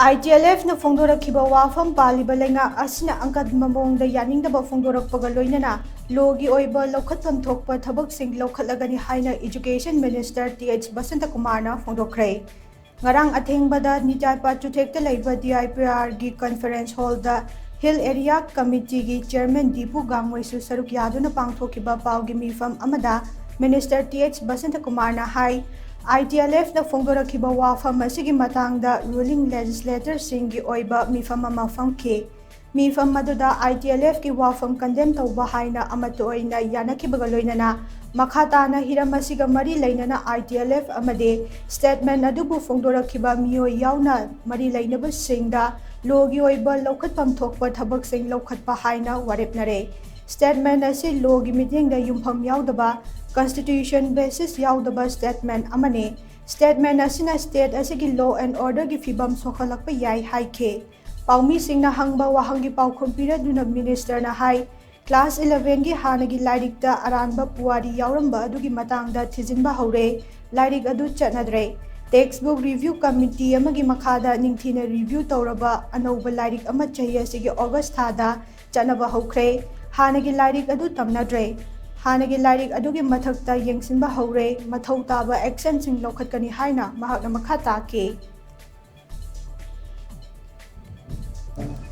ITLF na phongdorakhiba wapham palliba leingak asina akanba maong yaningdaba phongdorakpaga loinana logi oiba loukhatpham thokpa thabak shing loukhatlagani haina Education Minister Basanta Kumar na phongdokhre ngarang athengbada nijaipa chuthekta leiba DIPR gi conference hall da Hill Area Committee gi Chairman Dipu Gangwaisu saruk yaduna pangthokiba paugi mifam amada Minister Basanta Kumar na hai ITLF na phongdorakhiba wapham asigi matangda ruling legislator singi oiba mifam ama famkhe mifam maduda ITLF ki wapham condemn tauba haina amato oina yanakhibaga loinana makhata na hiramasiga mari leinana ITLF amade statement adubu phongdorakhiba miyoi yauna mari leinaba singda logi oiba loukhatpham thokpa thabak sing loukhatpa haina warepnare statement asi logi meeting da yumpham yaudaba Constitution basis yaudaba statement amane statement asina state asigi law and order gi fibam sokhalakpa yai haike paumi singna hangba wahangi paukhopira duna minister na hai class 11 gi hanagi lairik da aranba puari yauramba adugi matangda thijinba hore lairik adu chanadre textbook review committee amagi makhada ningthina review tawraba anauba lairik ama chahi asigi August thada chanaba hokre hanagi lairik adu tamnadre Hanagi lairik adugi mathakta yengsinba hore mathau taba action sing loukhatlagani haina mahakna makhata ke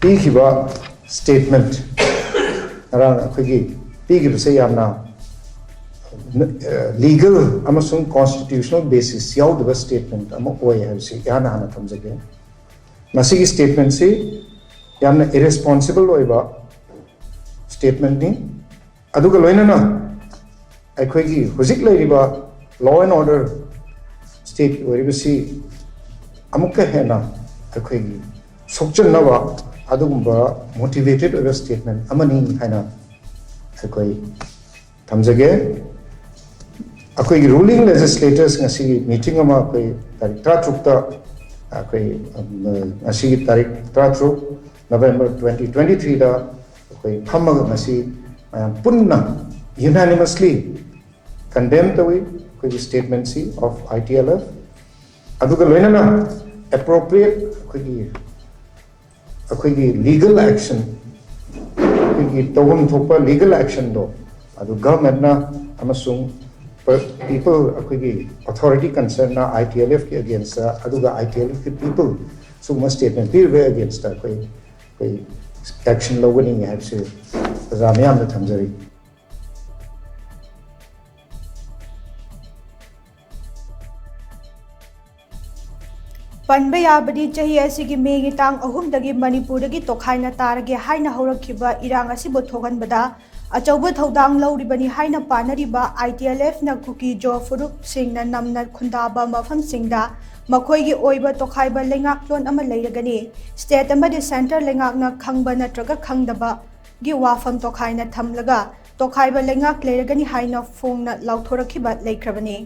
pigiba statement arang akhigi pigiba se yamna legal amasung constitutional basis yaudaba statement ama oi habsi yana hana thamjage masigi statement se yamna irresponsible oiba statement ni aduga loinana akhoi hozik leiriba law and order state oribasi amukka hena akhoi sokchanaba adugumba motivated over statement amani haina akhoi thamjage akhoi ruling legislators ngasi meeting ama akhoi tarik 3 ta akhoi ngasi tarik 3 November 2023 da akhoi phamaga ngasi punna unanimously condemned the statement of ITLF. Aduga loinana appropriate legal action thokpa legal action do adu government na amasung people authority concerned na ITLF ki against aduga ITLF ki people so must statement be against action logani have say Ramyam the Thamjari. Panba yabadi chahi asigi megi tang ahumdagi Manipuri tokhaina tarage haina horakhiba irang asibo thoganbada achauba thodang lauribani haina panariba ITLF na kuki jo furup sing na namna khundaba mafam singda makhoi oiba tokhaiba leingak lon ama leiragani state amadi center leingak na khangba natraga khangdaba gi wapham tokhaina thamlaga tokhaiba leingak leiragani haina phongna loukhatpham leikhrabani